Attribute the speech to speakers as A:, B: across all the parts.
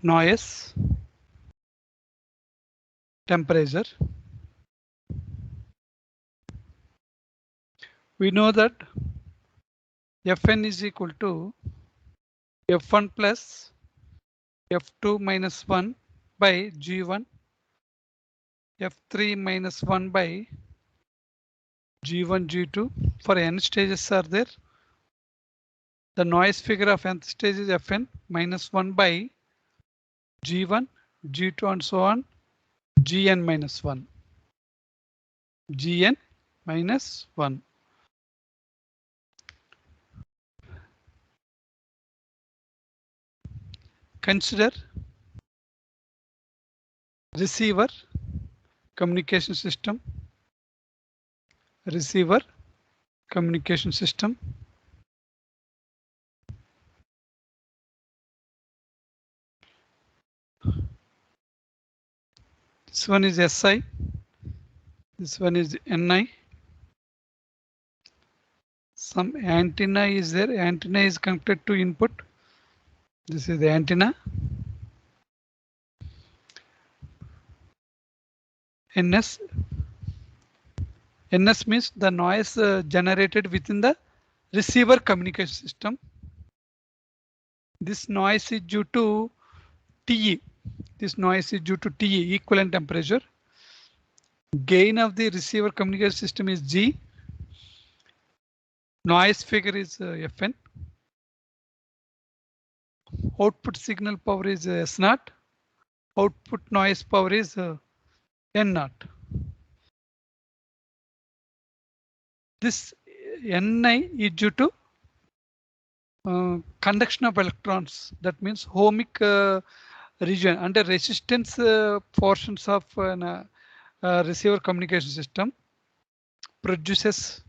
A: noise, temperature. We know that Fn is equal to F1 plus F2 minus 1 by G1, F3 minus 1 by G1, G2. For n stages are there. The noise figure of nth stage is Fn minus 1 by G1, G2 and so on, Gn minus 1. Gn minus 1. Consider receiver communication system. Receiver communication system. This one is SI. This one is NI. Some antenna is there. Antenna is connected to input. This is the antenna. NS. NS means the noise generated within the receiver communication system. This noise is due to TE. This noise is due to TE, equivalent temperature. Gain of the receiver communication system is G. Noise figure is Fn. Output signal power is S0. Output noise power is N0. This Ni is due to conduction of electrons. That means ohmic region under resistance portions of receiver communication system produces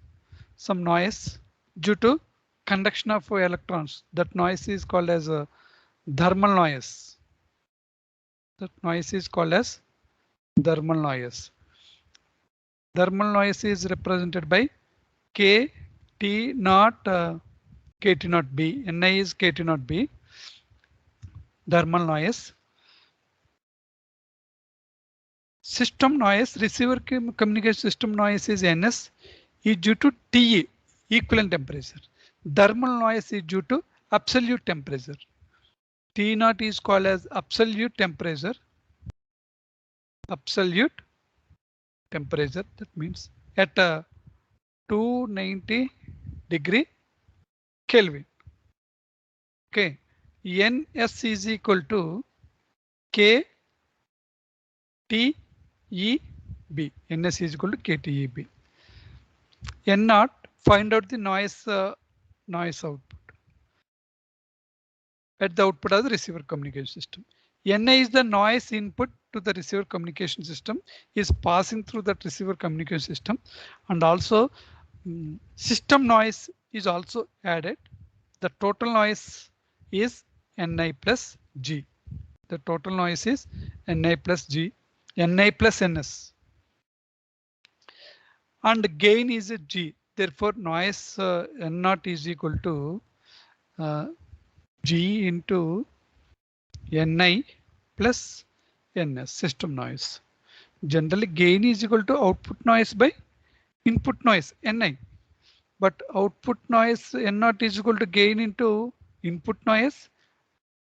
A: some noise due to conduction of electrons. That noise is called as a thermal noise. That noise is called as thermal noise. Thermal noise is represented by K T naught KT naught B. Ni is KT naught B. Thermal noise. System noise, receiver communication system noise is NS, is due to TE, equivalent temperature. Thermal noise is due to absolute temperature. T naught is called as absolute temperature. Absolute temperature, that means at 290 degree Kelvin. Okay, NS is equal to K T E B. NS is equal to KTEB. N naught, find out the noise output at the output of the receiver communication system. Ni is the noise input to the receiver communication system, is passing through that receiver communication system, and also system noise is also added. The total noise is Ni plus G. The total noise is Ni plus G. Ni plus Ns. And gain is a G. Therefore, noise N0 is equal to G into Ni plus Ns, system noise. Generally, gain is equal to output noise by input noise, Ni. But output noise N0 is equal to gain into input noise.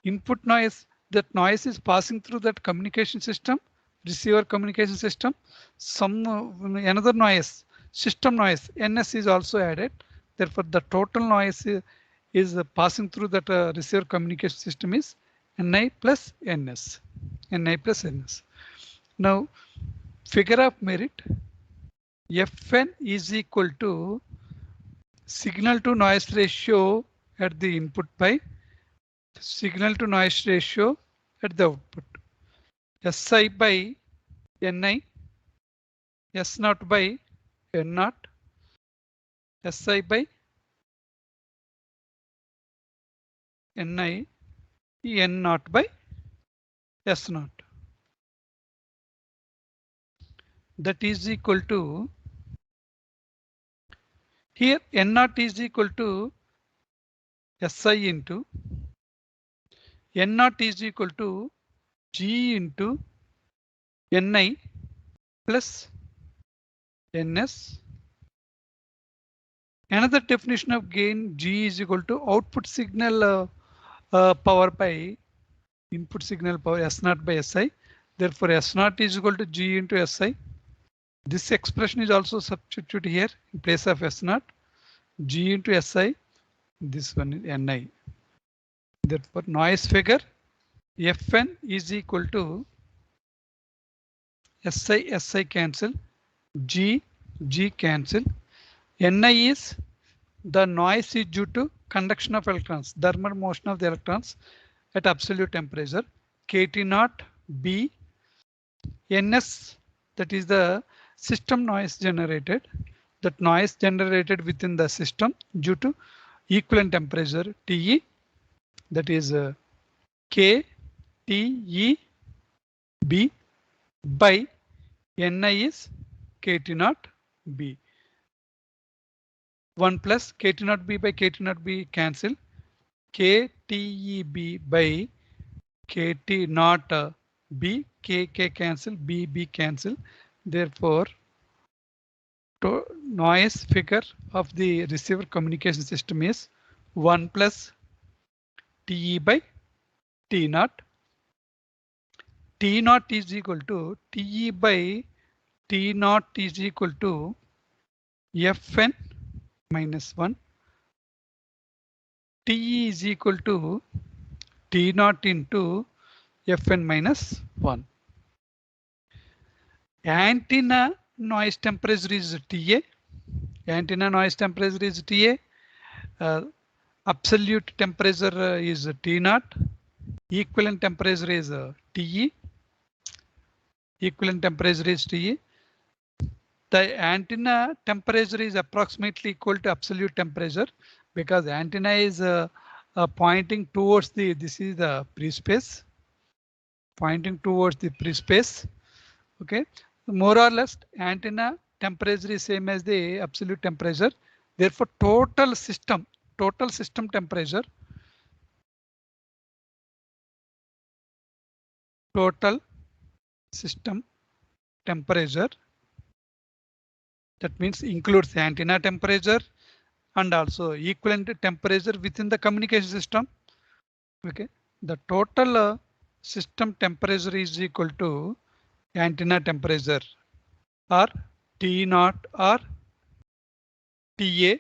A: Input noise, that noise is passing through that communication system, receiver communication system. Some another noise, system noise, Ns is also added. Therefore, the total noise is passing through that receiver communication system is Ni plus Ns. Ni plus Ns. Now, figure of merit, Fn is equal to signal to noise ratio at the input by signal to noise ratio at the output. Si by Ni, S0 by N0, Si by Ni, N0 by S0. That is equal to, here N0 is equal to Si into N0 is equal to G into Ni plus Ns. Another definition of gain, G is equal to output signal power by input signal power S0 by Si. Therefore, S0 is equal to G into Si. This expression is also substituted here in place of S0, G into Si. This one is Ni. Therefore, noise figure Fn is equal to Si cancel, G cancel. Ni is the noise is due to conduction of electrons, thermal motion of the electrons at absolute temperature. KT0 B. Ns, that is the system noise generated. That noise generated within the system due to equivalent temperature TE, that is K TE B by Ni is KT0 B. 1 plus KT0 B by KT0 B cancel. KTEB by KT0 B, K cancel, B cancel. Therefore, noise figure of the receiver communication system is 1 plus TE by T0. T0 is equal to TE by T0 is equal to Fn minus 1. TE is equal to T0 into Fn minus 1. Antenna noise temperature is TA. Antenna noise temperature is TA. Absolute temperature is T0. Equivalent temperature is TE. Equivalent temperature is TE. The antenna temperature is approximately equal to absolute temperature because antenna is pointing towards the, this is the pre-space, pointing towards the pre-space. Okay, more or less antenna temperature is same as the absolute temperature. Therefore, total system temperature, that means includes antenna temperature and also equivalent temperature within the communication system. Okay, the total system temperature is equal to antenna temperature or T0 or TA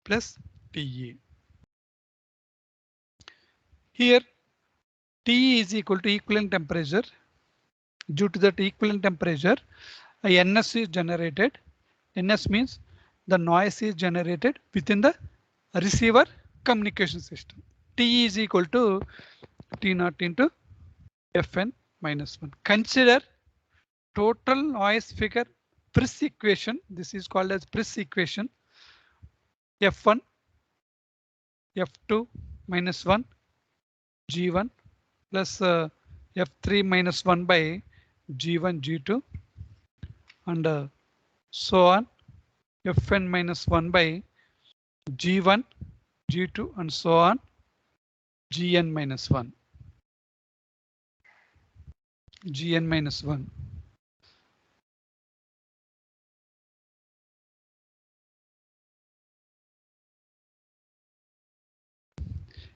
A: plus TE. Here T is equal to equivalent temperature. Due to that equivalent temperature, Ns is generated. Ns means the noise is generated within the receiver communication system. T is equal to T0 into Fn minus 1. Consider total noise figure Friis equation. This is called as Friis equation. F1, F2 minus 1, G1 plus F3 minus 1 by G1, G2 and so on. Fn minus 1 by G1, G2 and so on. Gn minus 1. Gn minus 1.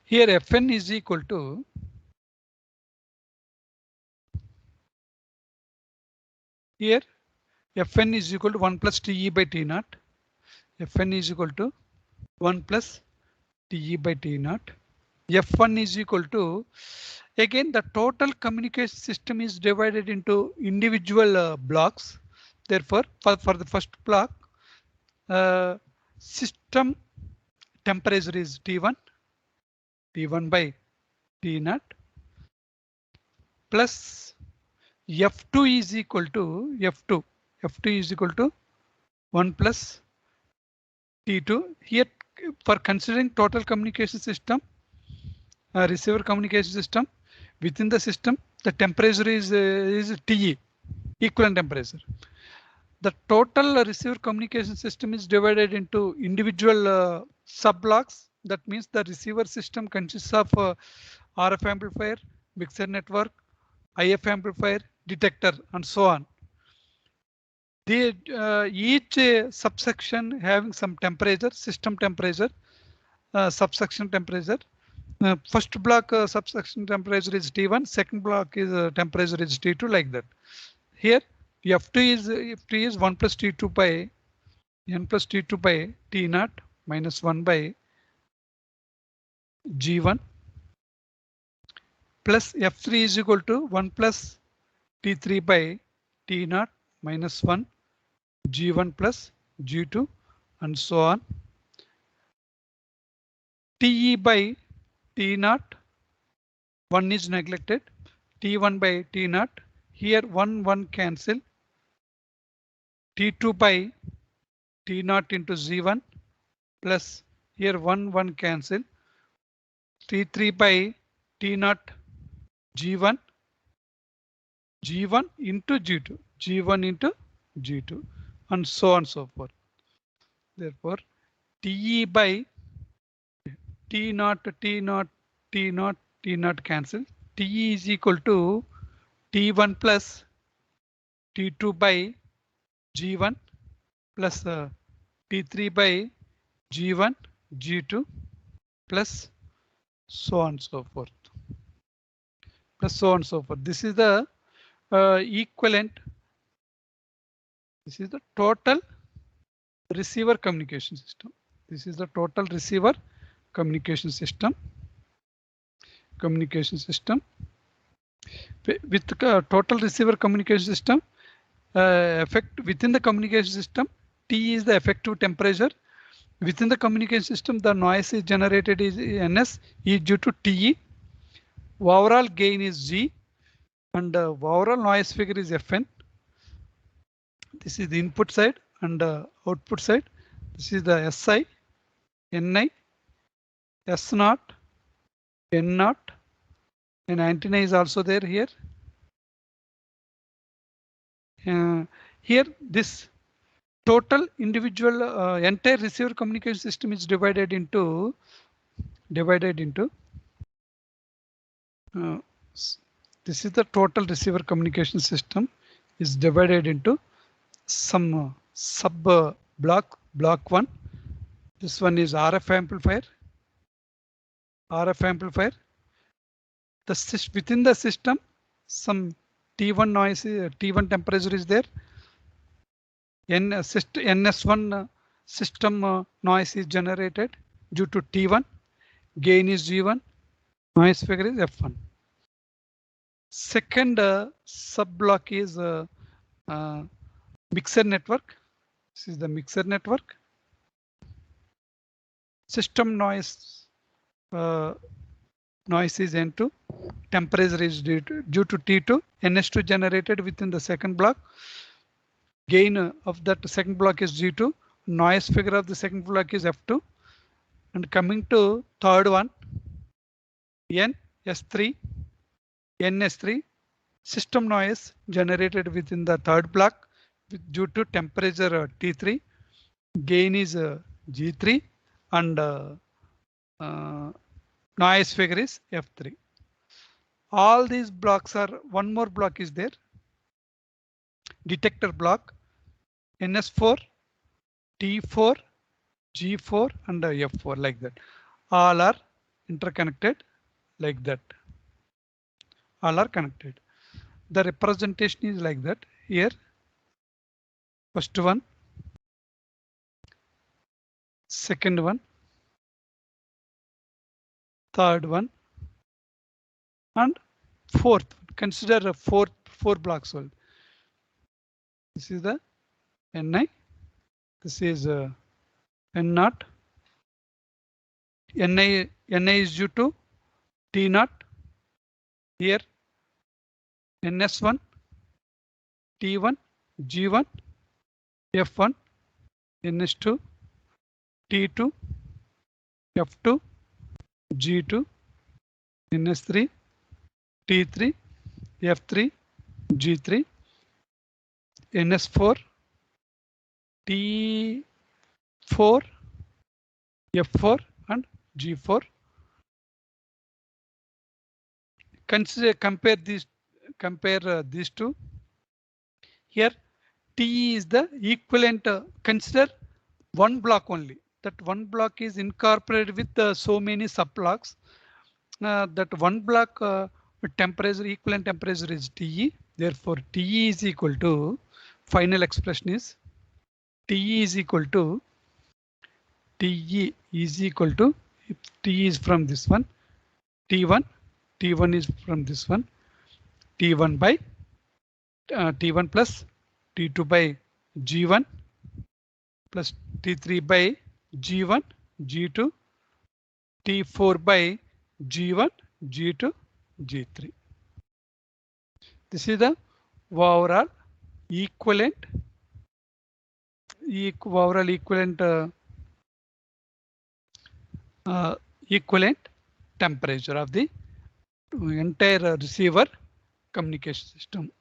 A: Here Fn is equal to here Fn is equal to 1 plus TE by T0. Fn is equal to 1 plus TE by T0. F1 is equal to, again the total communication system is divided into individual blocks. Therefore, for the first block, system temperature is T1 by T0 plus F2 is equal to F2 is equal to 1 plus T2. Here for considering total communication system, receiver communication system, within the system the temperature is TE, equivalent temperature. The total receiver communication system is divided into individual sub blocks. That means the receiver system consists of RF amplifier, mixer network, IF amplifier, detector, and so on. Each subsection having some temperature, system temperature, subsection temperature. First block subsection temperature is T1, second block is temperature is T2, like that. Here F2 is 1 plus T2 by n plus T2 by T naught minus 1 by G1 plus F3 is equal to 1 plus T3 by T naught minus 1 G1 plus G2 and so on. TE by T naught, 1 is neglected. T1 by T naught, here 1 cancel. T2 by T naught into Z1 plus here 1 cancel. T3 by T naught G1, G1 into G2, G1 into G2 and so on and so forth. Therefore, TE by T naught, T naught, T naught, T naught cancel. TE is equal to T1 plus T2 by G1 plus T3 by G1, G2 plus so on and so forth. Plus so on and so forth. This is the equivalent. This is the total receiver communication system. This is the total receiver communication system. With total receiver communication system, effect within the communication system, T is the effective temperature. Within the communication system, the noise is generated is NS is due to TE. Overall gain is G and overall noise figure is Fn. This is the input side and output side. This is the SI, NI, S0, N0, and antenna is also there here. Here this total individual entire receiver communication system is divided into this is the total receiver communication system is divided into some sub block 1. This one is RF amplifier. Within the system, some T1 noise, T1 temperature is there. NS1 system noise is generated due to T1. Gain is G1. Noise figure is F1. Second sub block is mixer network. This is the mixer network. System noise is N2. Temperature is due to T2. NS2 generated within the second block. Gain of that second block is G2. Noise figure of the second block is F2. And coming to third one, NS3. System noise generated within the third block due to temperature T3. Gain is G3 and noise figure is F3. All these blocks are, one more block is there. Detector block, NS4, T4, G4 and F4, like that. All are interconnected like that. All are connected. The representation is like that. Here, first one, second one, third one, and fourth. Consider four blocks old. This is the Ni. This is N0. Ni is due to T0. Here NS1, T1, G1, F1, NS2, T2, F2, G2, NS3, T3, F3, G3, NS4, T4, F4 and G4. compare these two. Here T is the equivalent. Consider one block only. That one block is incorporated with so many subblocks. That one block temperature, equivalent temperature is TE. Therefore, TE is equal to, final expression is TE is equal to, TE is equal to, if T is from this one, T1 is from this one, T1 by T1 plus T2 by G1 plus T3 by G1 G2, T4 by G1 G2 G3. This is the overall equivalent equivalent temperature of the entire receiver communication system.